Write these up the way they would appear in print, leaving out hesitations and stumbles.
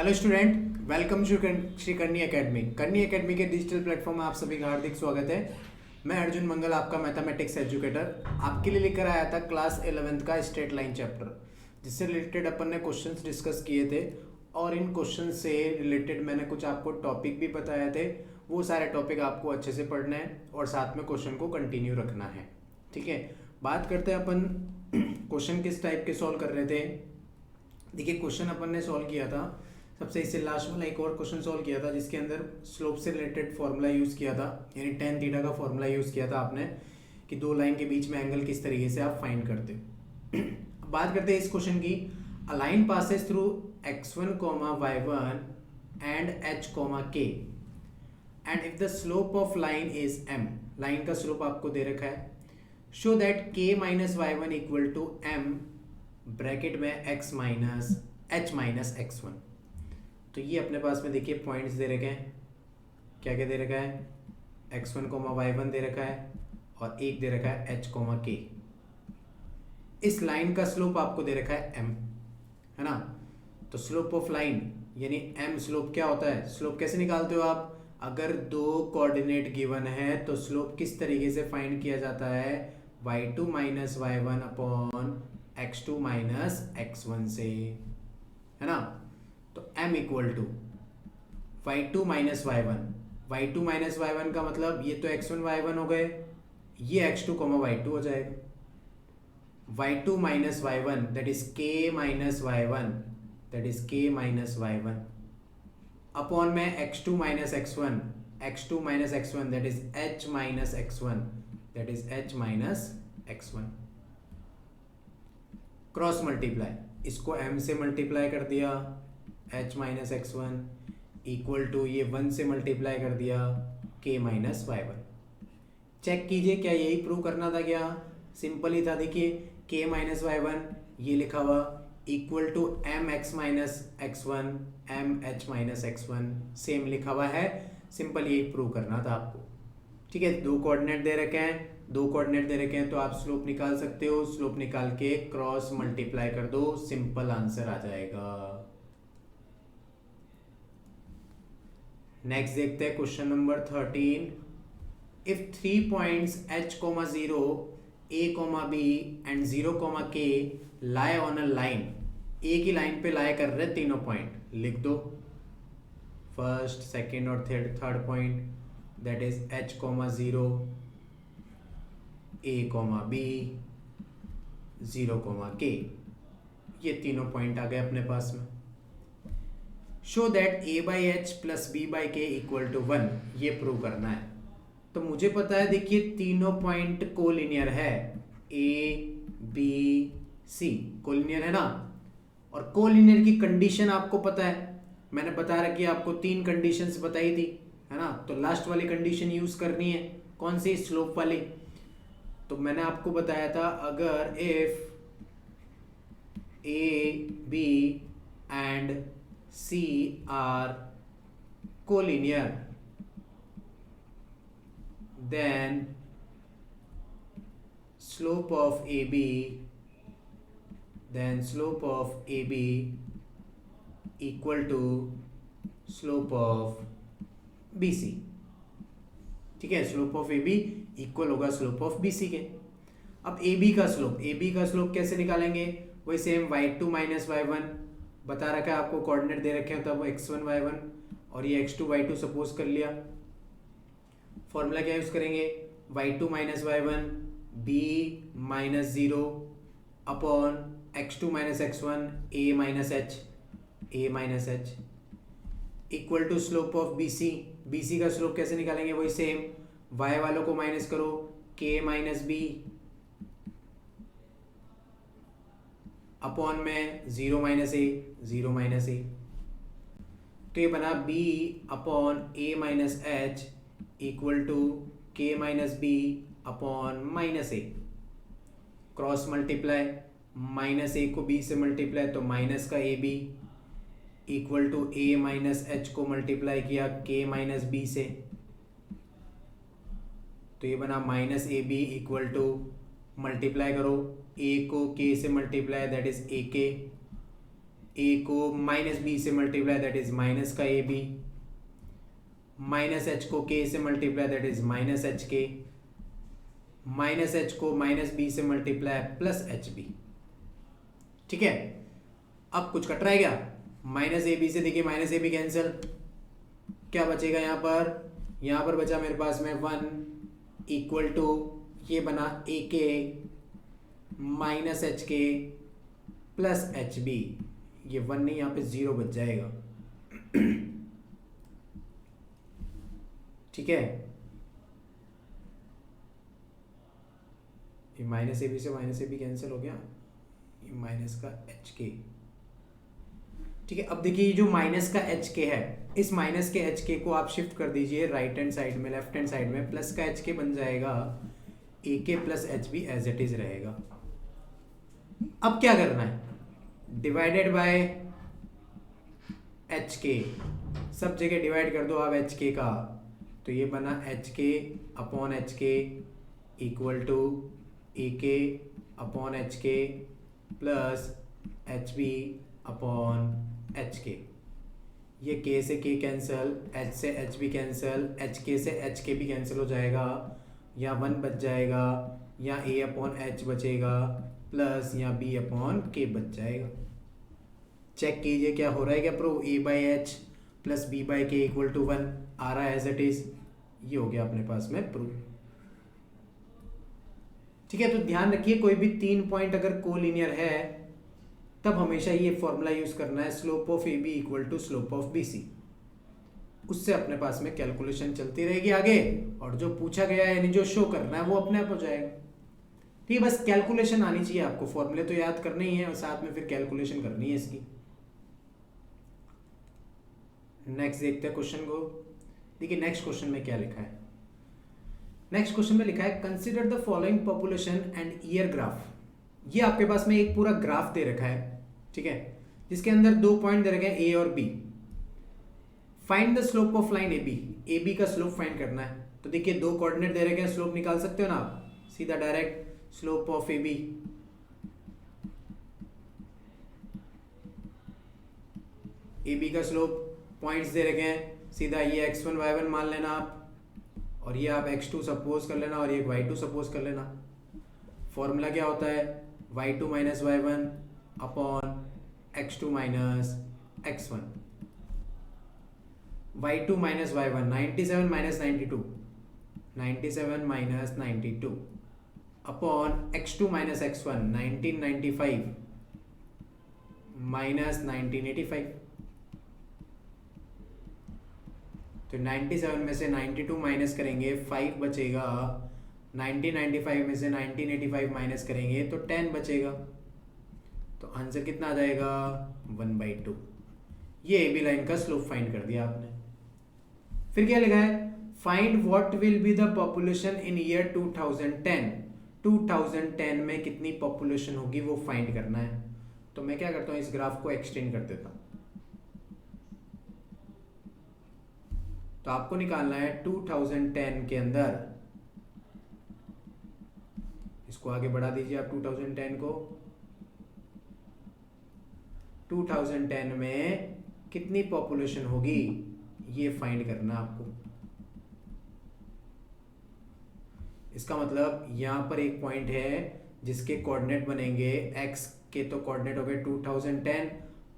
Hello student, welcome to Shri Karni academy. करनी academy के digital platform में आप सभी का हार्दिक स्वागत है। मैं अर्जुन मंगल, आपका मैथमेटिक्स एजुकेटर, आपके लिए लेकर आया था क्लास 11th का स्ट्रेट लाइन चैप्टर, जिससे रिलेटेड अपन ने क्वेश्चंस डिस्कस किए थे और इन क्वेश्चन से रिलेटेड मैंने कुछ आपको टॉपिक भी बताए थे। वो सारे टॉपिक आपको अच्छे से पढ़ना है और साथ में क्वेश्चन को कंटिन्यू रखना है। ठीक है, बात करते हैं अपन क्वेश्चन किस टाइप के सॉल्व कर रहे थे। देखिए, क्वेश्चन अपन ने सॉल्व किया था, सबसे इससे लास्ट वाला एक और क्वेश्चन सॉल्व किया था जिसके अंदर स्लोप से रिलेटेड फॉर्मूला यूज़ किया था, यानी टेन थीटा का फॉर्मूला यूज़ किया था आपने कि दो लाइन के बीच में एंगल किस तरीके से आप फाइंड करते हो। अब बात करते हैं इस क्वेश्चन की। A line passes through x1, y1 and h, k and if the slope of line is m, line का स्लोप आपको दे रखा है। Show that k minus y1 equal to m bracket में x minus h minus x1। तो ये अपने पास में देखिए पॉइंट्स दे रखे हैं। क्या क्या दे रखा है? x1, y1 दे रखा है और एक दे रखा है h, k। इस लाइन का स्लोप आपको दे रखा है m, है ना। तो स्लोप ऑफ लाइन यानी m स्लोप क्या होता है? स्लोप कैसे निकालते हो आप? अगर दो कोऑर्डिनेट गिवन है तो स्लोप किस तरीके से फाइंड किया जाता है? y2 minus y1 upon x2 minus x1 से, है ना। तो m equal to y2 minus y1, y2 minus y1 का मतलब ये तो x1 y1 हो गए, ये x2 y2 हो जाएगा। y2 minus y1 that is k minus y1, that is k minus y1 upon में x2 minus x1, x2 minus x1 that is h minus x1, that is h minus x1। Cross multiply, इसको m से multiply कर दिया h minus x1 equal to ये 1 से multiply कर दिया k minus y1। Check कीजिए, क्या यही प्रूव करना था? क्या सिंपल ही था। देखिए k माइनस y1 ये लिखा हुआ equal to m x minus x1 m h minus x1 same लिखा हुआ है। सिंपल यही प्रूव करना था आपको। ठीक है, दो कोऑर्डिनेट दे रखे हैं तो आप स्लोप निकाल सकते हो। स्लोप निकाल के क्रॉस मल्टीप्लाई कर दो, सिंपल आंसर आ जाएगा। नेक्स्ट देखते हैं question number 13। If 3 points h, 0, a, b and 0, k lie on a line, एक ही लाइन पे लाई कर रहे तीनों पॉइंट, लिख दो फर्स्ट, सेकेंड और third point, that is h, 0, a, b, 0, k। ये तीनों पॉइंट आ गए अपने पास में। Show that a by H plus b by K equal to 1, ये प्रूव करना है। तो मुझे पता है, देखिए तीनों पॉइंट कोलिनियर है, a, b, c कोलिनियर है ना। और कोलिनियर की कंडीशन आपको पता है, मैंने बता रखी है आपको, तीन कंडीशंस बताई थी, है ना। तो लास्ट वाली कंडीशन यूज करनी है, कौन सी? स्लोप वाली। तो मैंने आपको बताया था, अगर if a, b and C are collinear, then slope of AB equal to slope of BC। ठीक है, स्लोप ऑफ AB इक्वल होगा स्लोप ऑफ BC के। अब AB का स्लोप कैसे निकालेंगे? वही सेम y2 माइनस y1 बता रखा है आपको, कोऑर्डिनेट दे रखे हैं, तब x1 y1 और ये x2 y2 सपोज कर लिया। फॉर्मूला क्या यूज करेंगे? y2 minus y1 b minus 0 upon x2 minus x1 a minus h equal to slope of BC का स्लोप कैसे निकालेंगे? वही सेम, y वालों को माइनस करो, k माइनस b अपॉन में 0 माइनस ए। तो ये बना b upon a minus h equal to k minus b upon minus A. Cross multiply, minus A को b से मल्टीप्लाई तो माइनस का A B equal to a minus h को multiply किया k माइनस b से, तो ये बना minus A B equal to, multiply करो a को k से multiply that is A K A को माइनस बी से मल्टीप्लाई दैट इज माइनस का ए बी, माइनस एच को के से multiply that is minus H के, माइनस एच को माइनस बी से मल्टीप्लाई प्लस एच बी। ठीक है, अब कुछ कट रहा है क्या? माइनस ए बी से देखिए माइनस ए बी कैंसिल, क्या बचेगा यहाँ पर बचा मेरे पास में 1 इक्वल टू ये बना ए के minus H K plus H B, ये 1 नहीं यहाँ पे 0 बच जाएगा। ठीक है, ये माइनस ए बी से माइनस ए बी कैंसिल हो गया, ये माइनस का एच के। ठीक है, अब देखिए जो माइनस का एच के है, इस माइनस के एच के को आप शिफ्ट कर दीजिए राइट हैंड साइड में, लेफ्ट हैंड साइड में, प्लस का एच के बन जाएगा ए के plus H b as it is रहेगा। अब क्या करना है? डिवाइडेड बाय एच के, सब जगह डिवाइड कर दो आप एच के का, तो ये बना H K upon H K equal to A K upon H K plus H B upon H K. ये के से के कैंसिल, एच से H B cancel, H K से एच के भी कैंसिल हो जाएगा, या 1 बच जाएगा, या ए अपॉन एच बचेगा प्लस या बी अपॉन के बच जाएगा। चेक कीजिए क्या हो रहा है, क्या prove? A by H plus B by K equal to 1 आ रहा है एज इट इज, ये हो गया अपने पास में प्रूव। ठीक है, तो ध्यान रखिए कोई भी 3 पॉइंट अगर कोलिनियर है तब हमेशा ये फॉर्मूला यूज करना है, slope of A B equal to slope of B C. उससे अपने पास में कैलकुलेशन चलती रहेगी आगे, और जो पूछा गया है यानी जो शो करना है वो अपने आप हो जाएगा। ठीक है, बस कैलकुलेशन आनी चाहिए आपको, फॉर्मूले तो याद करने ही है और साथ में फिर कैलकुलेशन करनी है इसकी। नेक्स्ट देखते हैं क्वेश्चन को। देखिए नेक्स्ट क्वेश्चन में क्या लिखा है। नेक्स्ट क्वेश्चन में लिखा है consider the following population and year graph. ये आपके पास में एक पूरा ग्राफ दे रखा है, ठीक है, जिसके अंदर 2 पॉइंट दे रखे हैं ए और B. Find the slope of line A B, A B का स्लोप फाइंड करना है। तो देखिए 2 कोऑर्डिनेट दे रखे हैं, स्लोप निकाल सकते हो ना आप, सीधा direct slope of A B. A B का स्लोप पॉइंट्स दे रखे हैं, सीधा ये x1 y1 मान लेना आप, और ये आप x2 सपोज कर लेना और ये y2 सपोज कर लेना। फॉर्मूला क्या होता है? y2 minus y1 upon x2 minus x1। y2 minus y1 97 minus 92, 97 minus 92 upon x2 minus x1 1995 minus 1985। तो 97 में से 92 माइनस करेंगे 5 बचेगा, 1995 में से 1985 माइनस करेंगे तो 10 बचेगा। तो आंसर कितना आ जाएगा? 1/2। ये ए बी लाइन का स्लोप फाइंड कर दिया आपने। फिर क्या लिखा है? Find what will be the population in year 2010। 2010 में कितनी पॉपुलेशन होगी वो फाइंड करना है। तो मैं क्या करता हूँ, इस ग्राफ को एक्सटेंड कर देता हूँ। तो आपको निकालना है 2010 के अंदर, इसको आगे बढ़ा दीजिए आप 2010 को। 2010 में कितनी पॉपुलेशन होगी ये फाइंड करना आपको। इसका मतलब यहां पर एक पॉइंट है जिसके कोऑर्डिनेट बनेंगे, x के तो कोऑर्डिनेट हो गए 2010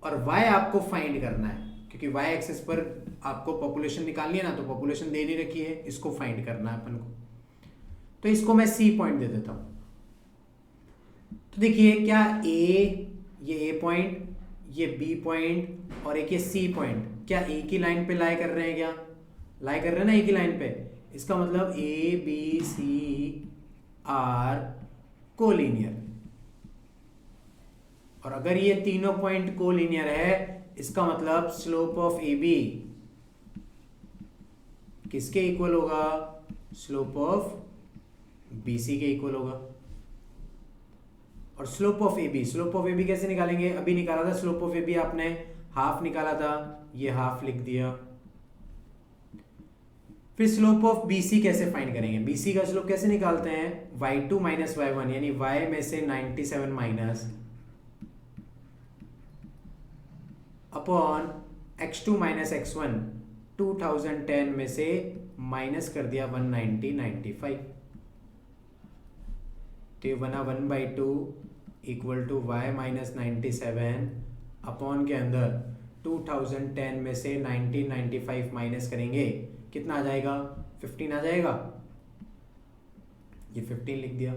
और y आपको फाइंड करना है, क्योंकि y एक्सिस पर आपको पॉपुलेशन निकालनी है ना, तो पॉपुलेशन दे नहीं रखी है, इसको फाइंड करना है अपन को। तो इसको मैं C पॉइंट दे देता हूं। तो देखिए क्या ये A पॉइंट, ये B पॉइंट और एक ये C पॉइंट क्या एक ही लाइन पे लाई कर रहे हैं? क्या लाई कर रहे हैं ना एक ही लाइन पे? इसका मतलब A B C are collinear. और अगर ये तीनों पॉइंट कोलिनियर है, इसका मतलब स्लोप ऑफ ए बी किसके इक्वल होगा? स्लोप ऑफ बी सी के इक्वल होगा। और स्लोप ऑफ ए बी कैसे निकालेंगे? अभी निकाला था स्लोप ऑफ ए बी आपने, हाफ निकाला था, ये हाफ लिख दिया। फिर स्लोप ऑफ बी सी कैसे फाइंड करेंगे? बी सी का स्लोप कैसे निकालते हैं? y2 माइनस y1 यानी y में से 97 minus upon x2 minus x1, 2010 में से माइनस कर दिया 190/95, तो ये बना 1/2 equal to y minus 97 upon के अंदर 2010 में से 1995 माइनस करेंगे, कितना आ जाएगा? 15 आ जाएगा। ये 15 लिख दिया,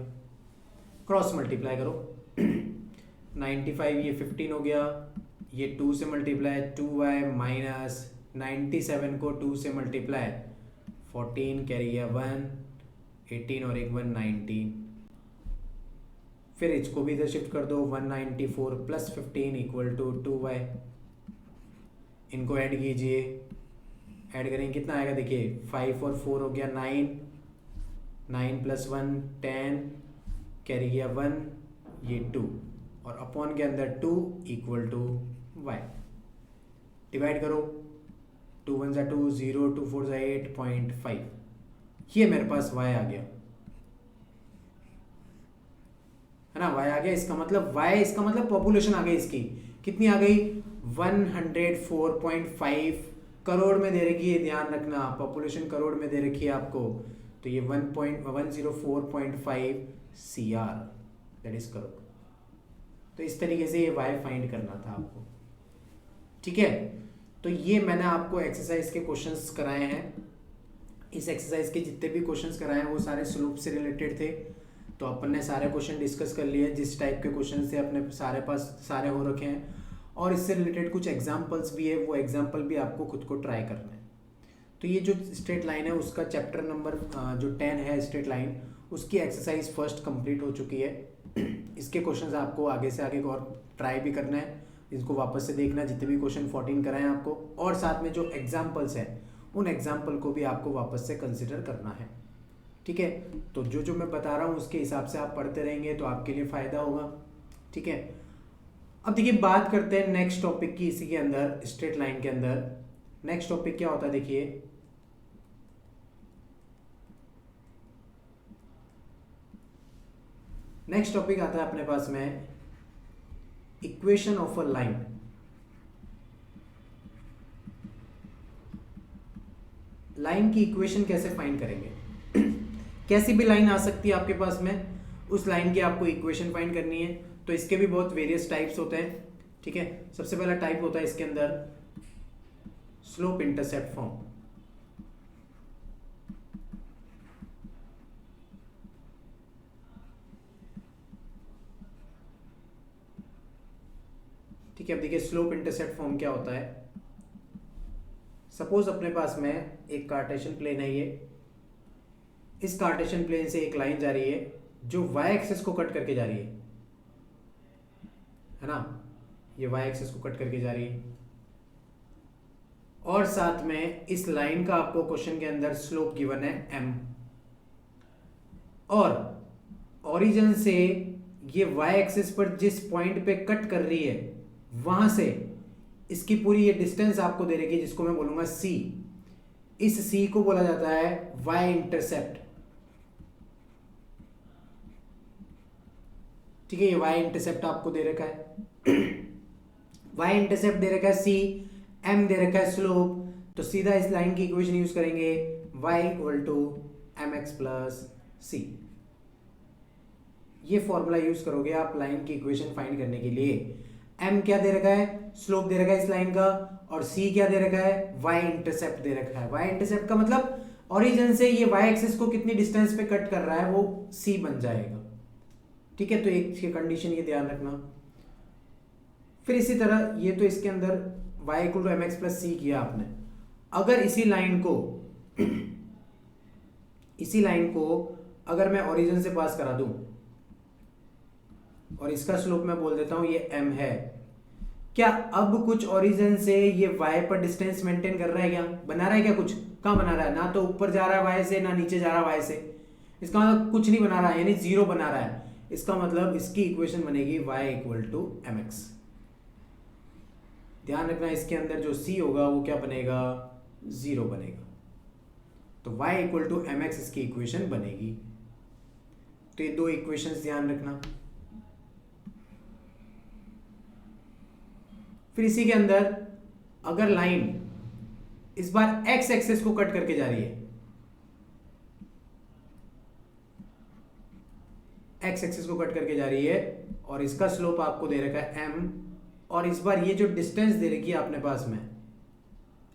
क्रॉस मल्टीप्लाई करो 95 ये 15 हो गया, ये 2 से मल्टीप्लाई 2y माइनस 97 को 2 से मल्टीप्लाई 14 कैरी गया 1, 18 और एक 1 19, फिर इसको भी इधर शिफ्ट कर दो 194 प्लस 15 इक्वल टू 2y, इनको ऐड कीजिए, ऐड करेंगे कितना आएगा? देखिए 5 और 4 हो गया 9, 9 प्लस 1 10 कैरी गया 1, ये 2 और अपॉन के अंदर 2 इक्वल टू y, डिवाइड करो 2 1 2 0 2 4 8.5, ये मेरे पास y आ गया, है ना? y आ गया, इसका मतलब पॉपुलेशन आ गई इसकी, कितनी आ गई? 104.5 करोड़ में दे रखी है, ध्यान रखना पॉपुलेशन करोड़ में दे रखी है आपको, तो ये 104.5 CR दैट इज करोड़। तो इस तरीके से ये y फाइंड करना था आपको, ठीक है? तो ये मैंने आपको एक्सरसाइज के क्वेश्चंस कराए हैं। इस एक्सरसाइज के जितने भी क्वेश्चंस कराए हैं वो सारे स्लोप से रिलेटेड थे, तो अपन ने सारे क्वेश्चन डिस्कस कर लिए, जिस टाइप के क्वेश्चन थे अपने सारे पास सारे हो रखे हैं, और इससे रिलेटेड कुछ एग्जाम्पल्स भी है, वो एग्जाम्पल भी आपको खुद को ट्राई करना है। तो ये जो स्ट्रेट लाइन है उसका चैप्टर नंबर जो 10 है स्ट्रेट लाइन, उसकी एक्सरसाइज फर्स्ट कंप्लीट हो चुकी है। इसके क्वेश्चंस आपको आगे से आगे और ट्राई भी करना है, इसको वापस से देखना है, जितने भी क्वेश्चन 14 कराए हैं आपको, और साथ में जो एग्जाम्पल्स हैं उन एग्जाम्पल को भी आपको वापस से कंसिडर करना है, ठीक है? तो जो मैं बता रहा हूँ उसके हिसाब से आप पढ़ते रहेंगे तो आपके लिए फ़ायदा होगा, ठीक है? अब देखिए बात करते हैं नेक्स्ट टॉपिक की, इसी के अंदर स्ट्रेट लाइन के अंदर नेक्स्ट टॉपिक क्या होता है? देखिए नेक्स्ट टॉपिक आता है अपने पास में equation of a line. Line की इक्वेशन कैसे फाइंड करेंगे? कैसी भी लाइन आ सकती है आपके पास में, उस लाइन की आपको इक्वेशन फाइंड करनी है। तो इसके भी बहुत वेरियस टाइप्स होते हैं, ठीक है? सबसे पहला टाइप होता है इसके अंदर स्लोप इंटरसेप्ट फॉर्म। ठीक है, अब देखिए स्लोप इंटरसेप्ट फॉर्म क्या होता है। सपोज अपने पास में एक कार्टेशियन प्लेन है, ये इस कार्टेशियन प्लेन से एक लाइन जा रही है जो y एक्सिस को कट करके जा रही है ना? ये y एक्सिस को कट करके जा रही है, और साथ में इस लाइन का आपको क्वेश्चन के अंदर स्लोप गिवन है m, और ओरिजिन से ये y एक्सिस पर जिस पॉइंट पे कट कर रही है वहां से इसकी पूरी ये डिस्टेंस आपको दे रही है, जिसको मैं बोलूंगा c। इस c को बोला जाता है y इंटरसेप्ट, ठीक है? ये y इंटरसेप्ट आपको दे रखा है y इंटरसेप्ट दे रखा है c, m दे रखा है स्लोप, तो सीधा इस लाइन की इक्वेशन यूज करेंगे y equal to mx plus c। ये फॉर्मूला यूज करोगे आप लाइन की इक्वेशन फाइंड करने के लिए। m क्या दे रखा है? स्लोप दे रखा है इस लाइन का, और c क्या दे रखा है? y इंटरसेप्ट दे रखा है। y इंटरसेप्ट का मतलब ओरिजिन से ये y एक्सिस को कितनी डिस्टेंस पे कट कर रहा है वो c बन जाएगा, ठीक है? तो एक कंडीशन ये ध्यान रखना। फिर इसी तरह ये तो इसके अंदर y equal to mx plus c किया आपने। अगर इसी लाइन को अगर मैं ओरिजिन से पास करा दूं और इसका स्लोप मैं बोल देता हूं ये m है, क्या अब कुछ ओरिजिन से ये y पर डिस्टेंस मेंटेन कर रहा है? क्या बना रहा है? क्या कुछ कहां बना रहा है? ना तो ऊपर जा रहा है y से, ना नीचे जा रहा है y से। इसका मतलब कुछ नहीं बना रहा है, यानी जीरो बना रहा है। इसका मतलब इसकी इक्वेशन बनेगी y इक्वल टू mx। ध्यान रखना इसके अंदर जो c होगा वो क्या बनेगा? जीरो बनेगा। तो y इक्वल टू mx इसकी इक्वेशन बनेगी। तो ये दो इक्वेशंस ध्यान रखना। फिर इसी के अंदर अगर लाइन इस बार एक्स एक्सेस को कट करके जा रही है, एक्स एक्सेस को कट करके जा रही है और इसका स्लोप आपको दे रखा है m, और इस बार ये जो डिस्टेंस दे रखी है अपने पास में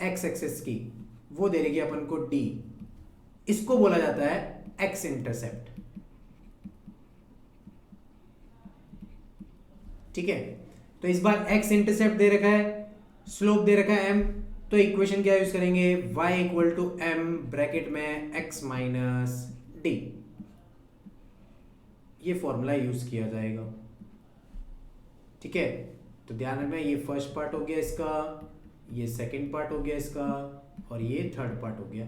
एक्स एक्सेस की, वो दे रखी है अपन को d, इसको बोला जाता है एक्स इंटरसेप्ट। ठीक है, तो इस बार एक्स इंटरसेप्ट दे रखा है, स्लोप दे रखा है m, तो इक्वेशन क्या यूज करेंगे, y equal to m bracket में x माइनस डी, ये फॉर्मूला यूज किया जाएगा। ठीक है, तो ध्यान रखना ये फर्स्ट पार्ट हो गया इसका, ये सेकंड पार्ट हो गया इसका, और ये थर्ड पार्ट हो गया।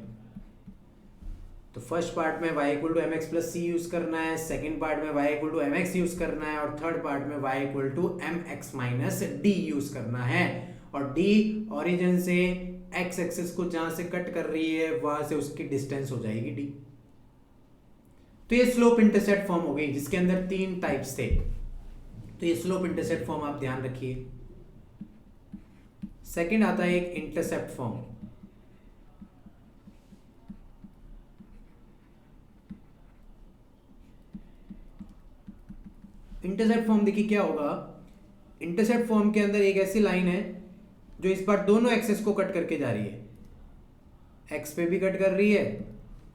तो फर्स्ट पार्ट में y equal to M X plus C use करना है, सेकंड पार्ट में y equal to M X use करना है, और थर्ड पार्ट में y equal to M X minus D use करना है। और d ओरिजिन से x एक्सिस को जहां से कट कर रही है वहां से उसकी डिस्टेंस हो जाएगी d। तो ये स्लोप इंटरसेप्ट फॉर्म हो गई जिसके अंदर 3 टाइप्स थे। तो ये स्लोप इंटरसेप्ट फॉर्म आप ध्यान रखिए। सेकंड आता है एक इंटरसेप्ट फॉर्म। इंटरसेप्ट फॉर्म देखिए क्या होगा, इंटरसेप्ट फॉर्म के अंदर एक ऐसी लाइन है जो इस बार दोनों एक्सेस को कट करके जा रही है, एक्स पे भी कट कर रही है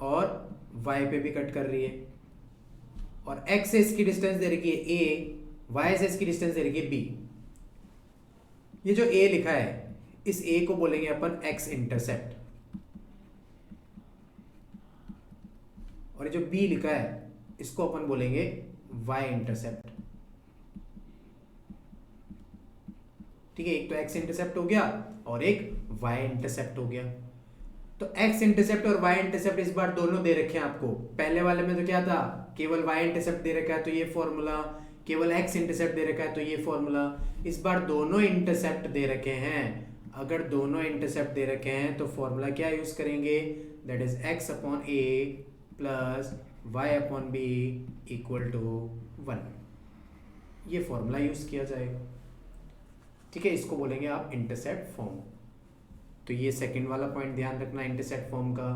और वाई पे भी कट कर रही है, और एक्स से इसकी डिस्टेंस दे रखी है ए, वाई से इसकी डिस्टेंस दे रखी है बी। ये जो ए लिखा है इस ए को बोलेंगे अपन एक्स इंटरसेप्ट, और ये जो बी लिखा है इसको अपन बोलेंगे वाई इंटरसेप्ट। ठीक है, एक तो एक्स इंटरसेप्ट हो गया और एक वाई इंटरसेप्ट हो गया। तो एक्स इंटरसेप्ट और वाई इंटरसेप्ट इस बार दोनों दे रखे हैं आपको। पहले वाले में तो क्या था, केवल वाई इंटरसेप्ट दे रखा है तो ये फॉर्मूला, केवल एक्स इंटरसेप्ट दे रखा है तो ये फॉर्मूला। इस बार दोनों इंटरसेप्ट दे रखे हैं। अगर दोनों इंटरसेप्ट दे रखे हैं तो फॉर्मूला क्या यूज करेंगे, that is X upon A plus Y upon B equal to 1। ये फॉर्मूला यूज किया जाएगा। ठीक है, इसको बोलेंगे आप इंटरसेप्ट फॉर्म। तो ये सेकंड वाला पॉइंट ध्यान रखना इंटरसेप्ट फॉर्म का।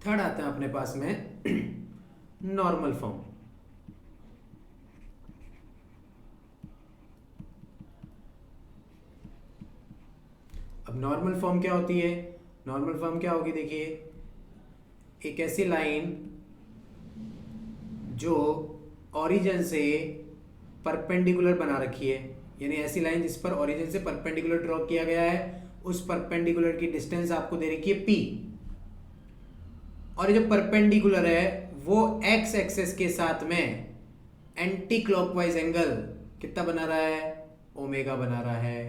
थर्ड आता है अपने पास में नॉर्मल फॉर्म। अब नॉर्मल फॉर्म क्या होती है, नॉर्मल फॉर्म क्या होगी, देखिए एक ऐसी लाइन जो ओरिजिन से परपेंडिकुलर बना रखी है, यानी ऐसी लाइन जिस पर ओरिजिन से परपेंडिकुलर ड्रॉ किया गया है, उस परपेंडिकुलर की डिस्टेंस आपको दे रखी है p, और ये जो परपेंडिकुलर है वो x एक्सेस के साथ में एंटी क्लॉकवाइज एंगल कितना बना रहा है, ओमेगा बना रहा है।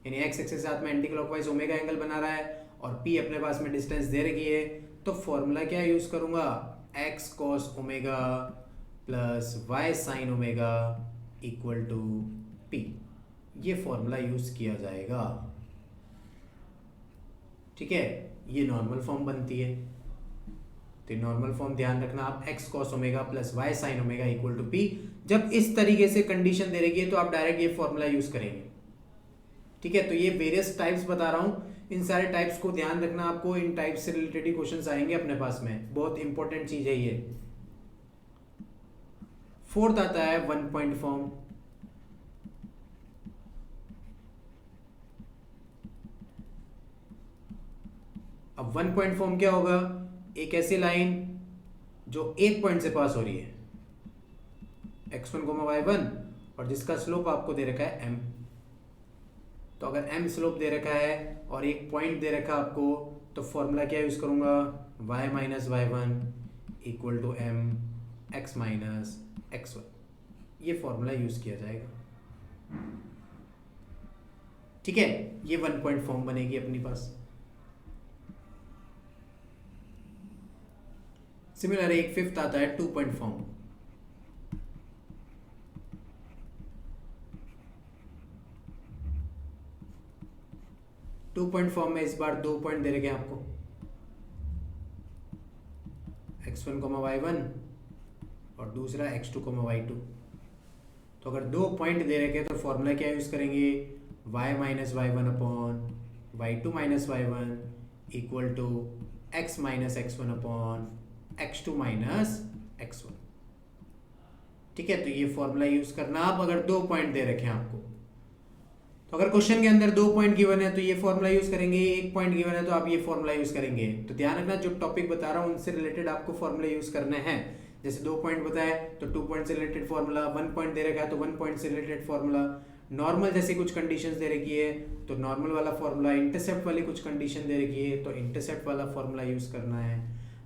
यानी x एक्सेस के साथ में एंटी क्लॉकवाइज ओमेगा एंगल बना रहा है और p अपने पास में डिस्टेंस दे रखी है। तो फॉर्मूला क्या यूज करूंगा, x cos omega plus y sin omega equal to p, ये फॉर्मूला यूज किया जाएगा। ठीक है, ये नॉर्मल फॉर्म बनती है। तो नॉर्मल फॉर्म ध्यान रखना आप, x cos omega plus y sin omega equal to p। जब इस तरीके से कंडीशन दे रही है तो आप डायरेक्ट ये फॉर्मूला यूज करेंगे। ठीक है, तो ये वेरियस टाइप्स बता रहा हूं, इन सारे टाइप्स को ध्यान रखना आपको। इन टाइप्स से रिलेटेड ही क्वेश्चंस आएंगे अपने पास में, बहुत इंपॉर्टेंट चीज है ये। फोर्थ आता है वन पॉइंट फॉर्म। अब वन पॉइंट फॉर्म क्या होगा, एक ऐसी लाइन जो एक पॉइंट से पास हो रही है, x1 y1, और जिसका स्लोप आपको दे रखा है m। तो अगर m स्लोप दे रखा है और एक पॉइंट दे रखा आपको, तो फॉर्मूला क्या यूज करूंगा, y minus y1 equal to m x minus x1, ये फॉर्मूला यूज किया जाएगा। ठीक है, ये वन पॉइंट फॉर्म बनेगी अपनी पास। सिमिलर एक फिफ्थ आता है two point form. Two point form में इस बार 2 पॉइंट दे रखे हैं आपको, x1 y1 और दूसरा x2 y2। तो अगर 2 पॉइंट दे रखे हैं तो फॉर्मूला क्या यूज करेंगे, Y minus Y one upon Y two minus Y one equal to X minus X one upon X two minus X one. ठीक है, तो ये फॉर्मूला यूज करना आप अगर 2 पॉइंट दे रखे हैं आपको। तो अगर क्वेश्चन के अंदर 2 पॉइंट गिवन है तो ये फॉर्मूला यूज करेंगे, 1 पॉइंट गिवन है तो आप ये फॉर्मूला यूज करेंगे। तो ध्यान रखना, जो टॉपिक बता रहा हूँ उनसे रिलेटेड आपको फॉर्मूला यूज करने हैं। जैसे 2 पॉइंट बताए तो 2 पॉइंट से रिलेटेड फॉर्मूला, 1 पॉइंट दे रखा है तो 1 पॉइंट से रिलेटेड फॉर्मूला, नॉर्मल जैसी कुछ कंडीशंस दे रखी है तो नॉर्मल वाला फॉर्मूला, इंटरसेप्ट वाली कुछ कंडीशन दे रखी है तो इंटरसेप्ट वाला फॉर्मूला यूज करना है,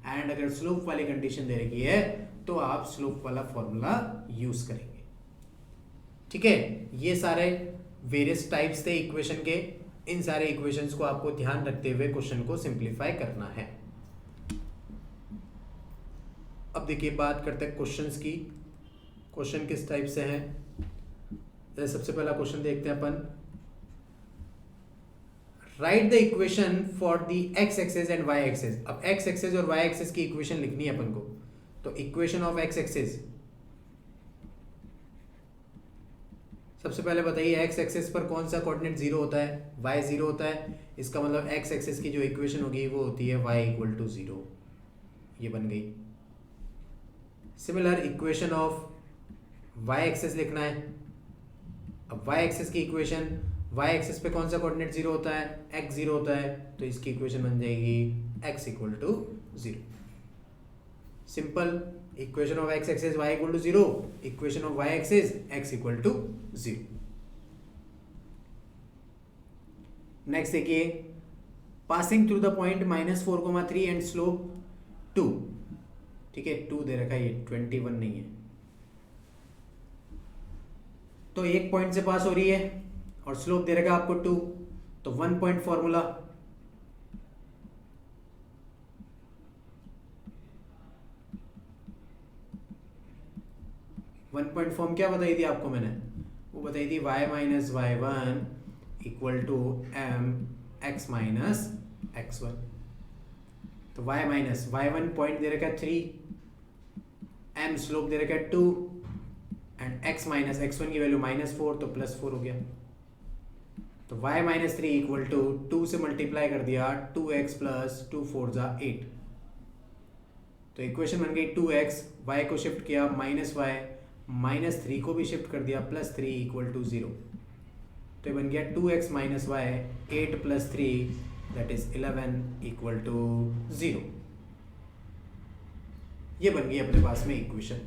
एंड अगर स्लोप वाली कंडीशन दे रखी है तो आप स्लोप वाला फॉर्मूला यूज करेंगे। ठीक है, ये सारे वेरियस टाइप्स थे इक्वेशन के। इन सारे इक्वेशंस को आपको ध्यान रखते हुए क्वेश्चन को सिंप्लीफाई करना है। अब देखिए, बात करते हैं क्वेश्चंस की। क्वेश्चन किस टाइप से हैं, सबसे पहला क्वेश्चन देखते हैं अपन। Write the equation for the X axis and Y axis. अब एक्स एक्सिस और वाई एक्सिस की इक्वेशन लिखनी है अपन को। तो इक्वेशन ऑफ एक्स एक्सिस, सबसे पहले बताइए एक्स एक्सिस पर कौन सा कोऑर्डिनेट जीरो होता है, वाई जीरो होता है। इसका मतलब एक्स एक्सिस की जो इक्वेशन होगी वो होती है वाई इक्वल टू जीरो। ये बन गई। Similar equation of Y axis लिखना है। अब वाई एक्सिस की इक्वेशन, वाई एक्सिस पे कौन सा कोऑर्डिनेट जीरो होता है, एक्स जीरो होता है, तो इसकी इक्वेशन बन जाएगी X equal to zero. Simple. Equation of X axis Y equal to zero, equation of Y axis X equal to zero. Next देखिए, passing through the point -4,3 and slope 2। ठीक है, 2 दे रखा है, ये 21 नहीं है। तो एक पॉइंट से पास हो रही है और स्लोप दे रखा है आपको 2, तो 1 point formula. One point form क्या बताई थी आपको मैंने, वो बताई थी y minus Y one equal to M X minus X one. तो y minus Y one point दे रखा है 3, m स्लोप दे रखा है 2, and x minus X one की वैल्यू -4, तो +4 हो गया। तो y माइनस 3 इक्वल टू 2 से मल्टीप्लाई कर दिया, 2x प्लस 2 4 जा 8। तो इक्वेशन बन गई 2x, y को शिफ्ट किया -y, -3 को भी शिफ्ट कर दिया +3 इक्वल टू 0। तो ये बन गया 2x minus Y 8 plus 3 that is 11 equal to 0। ये बन गई अपने पास में इक्वेशन।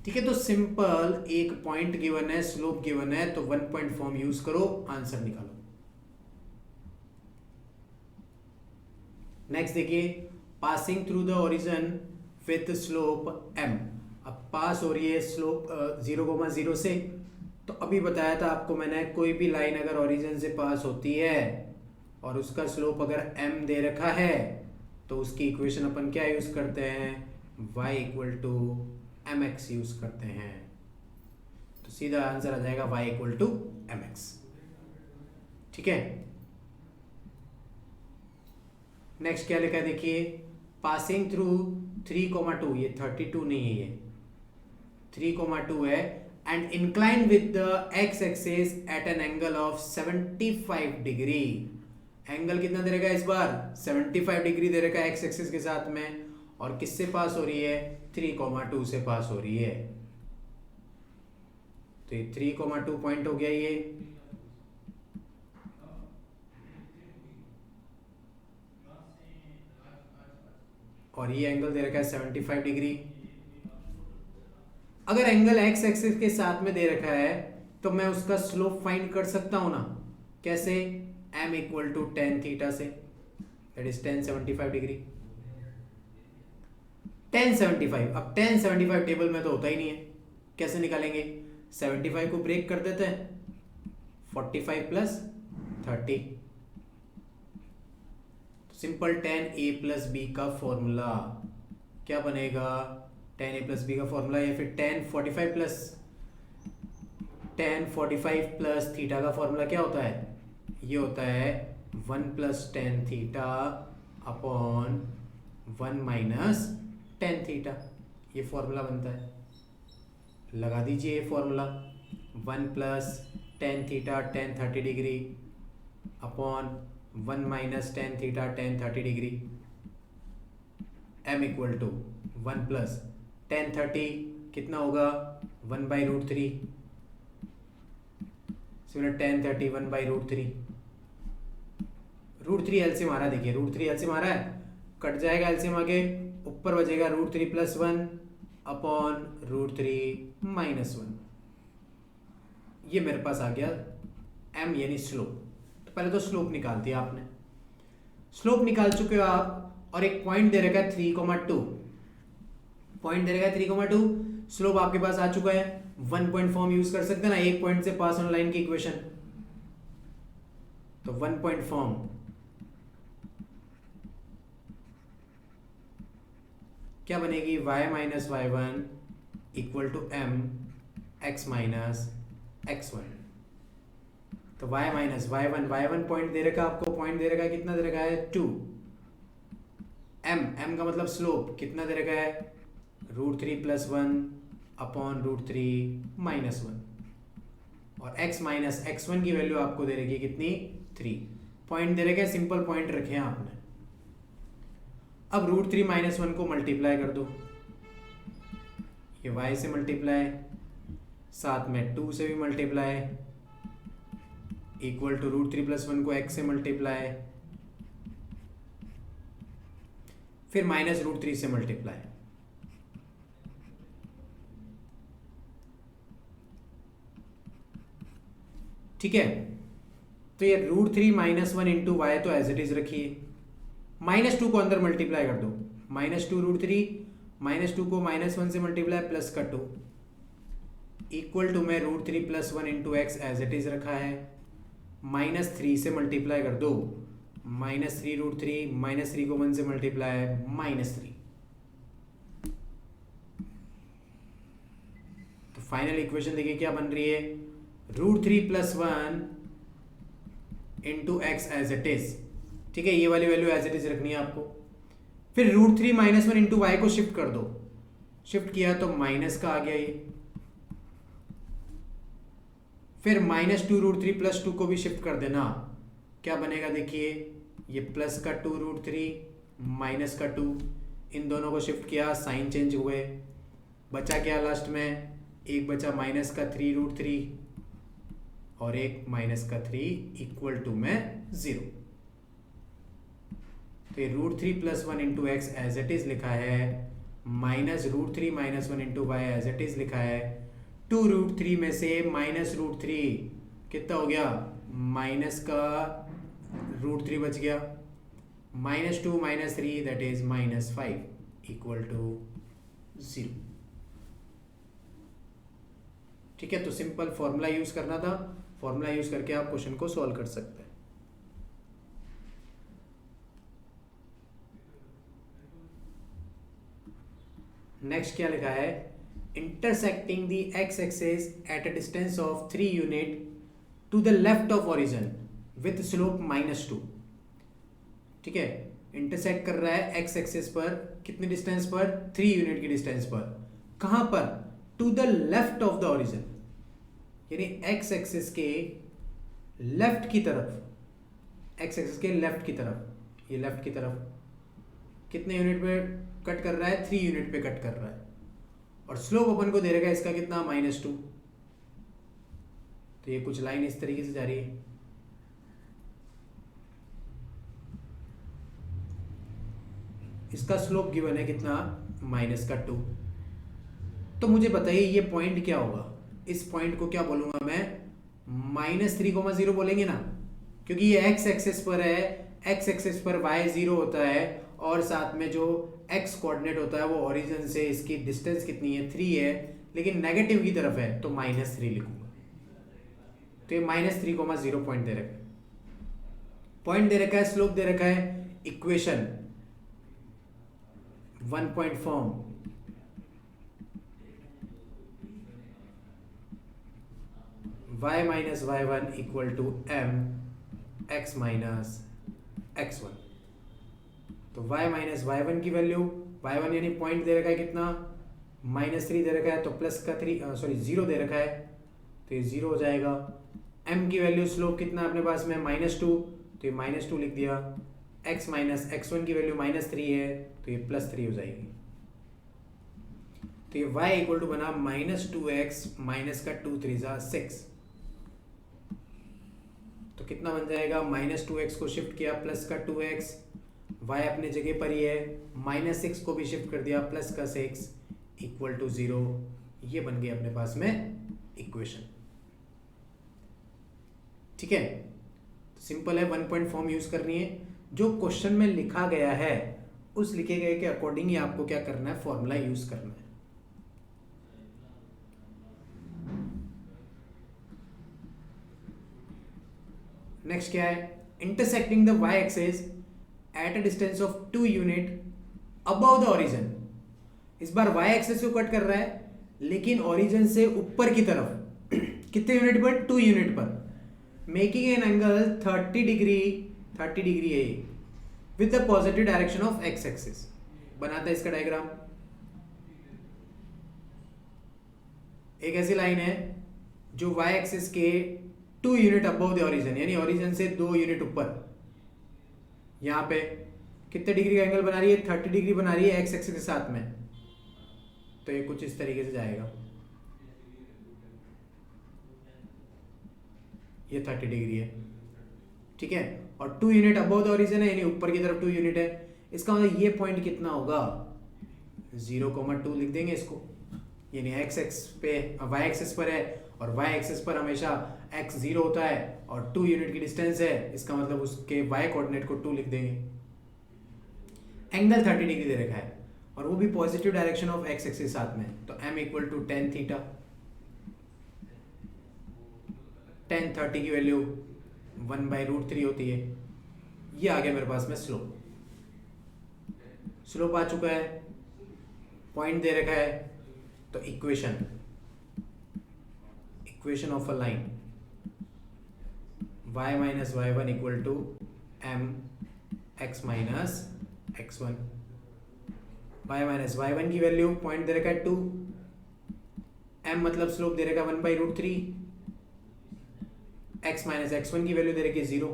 ठीक है, तो सिंपल, एक पॉइंट गिवन है, स्लोप गिवन है, तो 1 पॉइंट फॉर्म यूज करो, आंसर निकालो। नेक्स्ट देखिए, passing through the origin with slope m। अब पास हो रही है स्लोप 0,0 से। तो अभी बताया था आपको मैंने, कोई भी लाइन अगर ओरिजिन से पास होती है और उसका स्लोप अगर m दे रखा है तो उसकी इक्वेशन अपन क्या यूज करते हैं, y equal to mx use करते हैं। तो सीधा आंसर आ जाएगा y इक्वल टू mx। ठीक है, नेक्स्ट क्या लिखा है देखिए, पासिंग थ्रू 3,2, ये 32 नहीं है, ये 3,2 है, and incline with the X axis eight an angle of 75 degree. Angle कितना दे रखा है इस बार, 75 डिग्री दे रखा है एक्स एक्सिस के साथ में, और किससे पास हो रही है, 3,2 से पास हो रही है। तो ये 3,2 पॉइंट हो गया ये। और ये एंगल दे रखा है 75 डिग्री। अगर एंगल एक्स एक्सिस के साथ में दे रखा है तो मैं उसका स्लोप फाइंड कर सकता हूं ना, कैसे, m equal to tan theta से, दैट इज 1075 डिग्री। 1075, अब 1075 टेबल में तो होता ही नहीं है, कैसे निकालेंगे, 75 को ब्रेक कर देते हैं, 45 plus 30, simple 10a plus b का फॉर्मूला क्या बनेगा, 10a प्लस बी का फॉर्मूला, या फिर 1045 प्लस थीटा का फॉर्मूला क्या होता है, ये होता है 1 plus tan theta upon 1 minus tan theta. ये फॉर्मूला बनता है, लगा दीजिए ये formula, 1 plus tan theta tan 30 degree upon 1 minus tan theta tan 30 degree, m equal to 1 plus tan 30 कितना होगा 1/√3, सिमिलर टेन 30 1/√3, √3 एलसीएम आ रहा है, देखिए √3 एलसीएम आ रहा है, कट जाएगा एलसीएम आगे, ऊपर बचेगा √3 + 1 अपॉन √3 - 1। ये मेरे पास आ गया m यानी स्लोप। तो पहले तो स्लोप निकाल दिया आपने, स्लोप निकाल चुके हो आप, और एक पॉइंट दे रखा है 3,2, पॉइंट दे रखा है 3,2, स्लोप आपके पास आ चुका है। 1 पॉइंट फॉर्म यूज कर सकते हैं ना, एक पॉइंट से पास ऑन लाइन की इक्वेशन, तो 1 पॉइंट फॉर्म क्या बनेगी, y minus y1 equal to m x minus x1। तो y माइनस y1 पॉइंट दे रखा है आपको, पॉइंट दे रखा है, कितना दे रखा है 2, m का मतलब स्लोप कितना दे रखा है √3 + 1 अपॉन √3 - 1, और x माइनस x1 की वैल्यू आपको दे रखी है कितनी 3, पॉइंट दे रखा है, सिंपल पॉइंट रखे हैं आपने। अब √3 - 1 को मल्टीप्लाई कर दो, ये y से मल्टीप्लाई, साथ में 2 से भी मल्टीप्लाई, इक्वल टू √3 + 1 को x से मल्टीप्लाई, फिर माइनस √3 से मल्टीप्लाई। ठीक है, तो ये √3 - 1 इंटू वाई तो एज इट इज रखिए, -2 को अंदर मल्टीप्लाई कर दो, -2 √3, -2 को -1 से मल्टीप्लाई प्लस का 2, इक्वल टू में √3 + 1 into X as it is रखा है, -3 से मल्टीप्लाई कर दो, -3 √3, -3 को 1 से मल्टीप्लाई -3। तो फाइनल इक्वेशन देखिए क्या बन रही है, √3 + 1 into X as it is. ठीक है, ये वाली वैल्यू एज इट इज रखनी है आपको। फिर √3 - 1 इंटू वाई को शिफ्ट कर दो, शिफ्ट किया तो माइनस का आ गया ये, फिर -2 √3 + 2 को भी शिफ्ट कर देना, क्या बनेगा देखिए, ये प्लस का 2 √3 माइनस का 2, इन दोनों को शिफ्ट किया, साइन चेंज हुए, बचा क्या लास्ट में, एक बचा माइनस का 3 √3 और एक माइनस का 3 इक्वल टू में 0। तो ये √3 + 1 into X as it is लिखा है, minus √3 - 1 into Y as it is लिखा है, 2 √3 में से -√3 कितना हो गया, माइनस का √3 बच गया, -2 - 3 दैट इज -5 इक्वल टू 0। ठीक है, तो सिंपल फॉर्मूला यूज करना था, फॉर्मूला यूज करके आप क्वेश्चन को सॉल्व कर सकते हैं। नेक्स्ट क्या लिखा है, intersecting the X axis at a distance of 3 unit to the left of origin with slope -2। ठीक है, इंटरसेक्ट कर रहा है एक्स एक्सिस पर, कितने डिस्टेंस पर, 3 यूनिट की डिस्टेंस पर, कहां पर, to the left of the origin, यानी एक्स एक्सिस के लेफ्ट की तरफ, एक्स एक्सिस के लेफ्ट की तरफ, ये लेफ्ट की तरफ कितने यूनिट पे कट कर रहा है, 3 यूनिट पे कट कर रहा है, और स्लोप अपन को दे रहेगा इसका कितना -2। तो ये कुछ लाइन इस तरीके से जा रही है, इसका स्लोप गिवन है कितना -2। तो मुझे बताइए ये पॉइंट क्या होगा, इस पॉइंट को क्या बोलूंगा मैं, -3,0 बोलेंगे ना, क्योंकि ये एक्स एक्सिस पर है, एक्स एक्सिस पर y 0 होता है, और साथ में जो x कोऑर्डिनेट होता है वो ओरिजिन से इसकी डिस्टेंस कितनी है 3 है, लेकिन नेगेटिव की तरफ है तो -3 लिखूंगा। तो ये -3,0 पॉइंट दे रखा है, पॉइंट दे रखा है, स्लोप दे रखा है, equation 1 point form, y - y1 equal to m x minus x1। तो y - y1 की वैल्यू, y1 यानी पॉइंट दे रखा है कितना -3 दे रखा है, तो प्लस का 3 0 दे रखा है, तो ये 0 हो जाएगा, m की वैल्यू स्लोप कितना अपने पास में -2, तो ये -2 लिख दिया। x माइनस x1 की वैल्यू -3 है, तो ये +3 हो जाएगी। तो ये y इक्वल टू बना -2x माइनस का 2 3 जा 6, तो कितना बन जाएगा, -2x को शिफ्ट किया प्लस का 2x, y अपने जगह पर ही है, -6 को भी शिफ्ट कर दिया प्लस का 6 इक्वल टू 0। ये बन गई अपने पास में इक्वेशन। ठीक है, सिंपल है, 1 पॉइंट फॉर्म यूज करनी है। जो क्वेश्चन में लिखा गया है उस लिखे गए के अकॉर्डिंग ही आपको क्या करना है, फॉर्मूला यूज करना है। नेक्स्ट क्या है, intersecting the y axis at a distance of 2 unit above the origin. इस बार y एक्सिस को कट कर रहा है, लेकिन ओरिजिन से ऊपर की तरफ कितने यूनिट पर, 2 यूनिट पर, मेकिंग एन एंगल 30 डिग्री है with the positive direction of x axis. बनाता है इसका डायग्राम। एक ऐसी लाइन है जो y एक्सिस के 2 यूनिट अबव द ओरिजिन, यानी ओरिजिन से 2 यूनिट ऊपर, यहां पे कितने डिग्री का एंगल बना रही है, 30 डिग्री बना रही है x एक्सिस के साथ में। तो ये कुछ इस तरीके से जाएगा, ये 30 डिग्री है। ठीक है, और 2 यूनिट अबव द ओरिजिन है, यानी ऊपर की तरफ 2 यूनिट है। इसका मतलब ये पॉइंट कितना होगा, 0,2 लिख देंगे इसको, यानी x y एक्सिस पर है, और y एक्सिस पर हमेशा x 0 होता है और 2 यूनिट की डिस्टेंस है, इसका मतलब उसके y कोऑर्डिनेट को 2 लिख देंगे। एंगल 30 डिग्री दे रखा है और वो भी positive direction of x axis साथ में, तो m equal to tan theta. tan 30 की वैल्यू 1/√3 होती है। ये आ गया मेरे पास में स्लोप। स्लोप आ चुका है, पॉइंट दे रखा है, तो equation of a line y minus y1 equal to m x minus x1। y minus y1 की वैल्यू पॉइंट दे रखा है 2, m मतलब स्लोप दे रखा है 1/√3, x माइनस x1 की वैल्यू दे रखी है 0,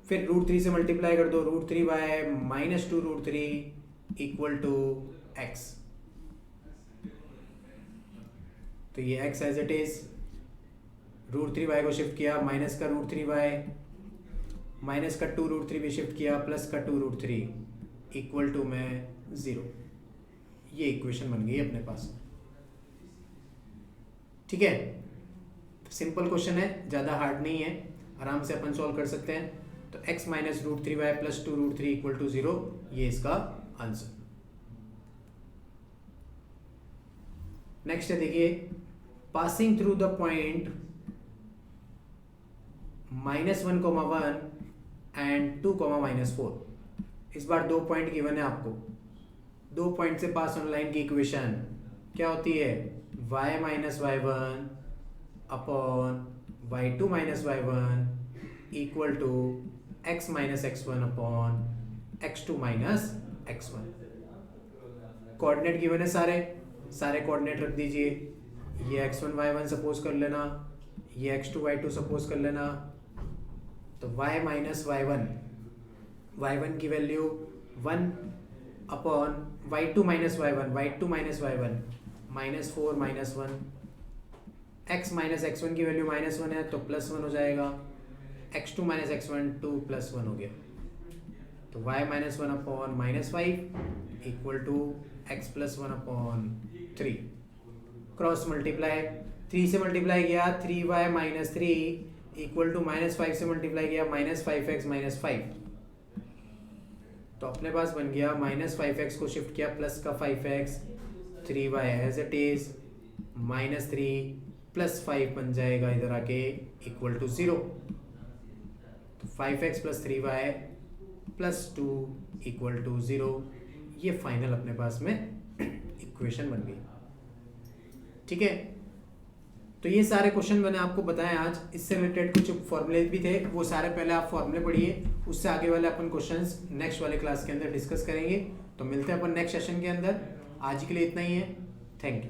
फिर √3 से मल्टीप्लाई कर दो, √3 बाय -2√3 इक्वल टू x। तो ये x as it is, √3y को शिफ्ट किया, माइनस का √3y, माइनस का 2√3 भी शिफ्ट किया, प्लस का 2√3 इक्वल टू में 0। ये इक्वेशन बन गई अपने पास। ठीक है, सिंपल क्वेश्चन है, ज़्यादा हार्ड नहीं है, आराम से अपन सॉल्व कर सकते हैं। तो x minus √3y plus 2√3 equal to 0, ये इसका आंसर। नेक्स्ट है, देखिए, passing through the point -1,1 and 2,-4। इस बार 2 पॉइंट गिवन है आपको। 2 पॉइंट से पास ऑन लाइन की इक्वेशन क्या होती है, y minus y1 upon y2 minus y1 equal to x minus x1 upon x2 minus x1। Coordinate given है, सारे कोऑर्डिनेट रख दीजिए। ये x1 y1 सपोज कर लेना, ये x2 y2 सपोज कर लेना। तो y माइनस y1 की value 1 upon y2 minus y1 -4 -1, x minus x1 की वैल्यू -1 है तो +1 हो जाएगा, x2 माइनस x1 2 + 1 हो गया। तो y minus 1 upon -5 equal to x plus 1 upon 3। Cross multiply, 3 से मल्टीप्लाई किया 3y माइनस 3 इक्वल टू -5 से मल्टीप्लाई किया -5x माइनस 5। तो अपने पास बन गया -5x को शिफ्ट किया प्लस का 5x, 3y as it is, -3 plus 5 बन जाएगा इधर आके इक्वल टू 0। तो 5x plus 3y plus 2 equal to 0। ये फाइनल अपने पास में इक्वेशन बन गई। ठीक है, तो ये सारे क्वेश्चन मैंने आपको बताए आज। इससे रिलेटेड कुछ फॉर्मूले भी थे, वो सारे पहले आप फॉर्मूले पढ़िए, उससे आगे वाले अपन क्वेश्चंस नेक्स्ट वाले क्लास के अंदर डिस्कस करेंगे। तो मिलते हैं अपन नेक्स्ट सेशन के अंदर। आज के लिए इतना ही है, थैंक यू।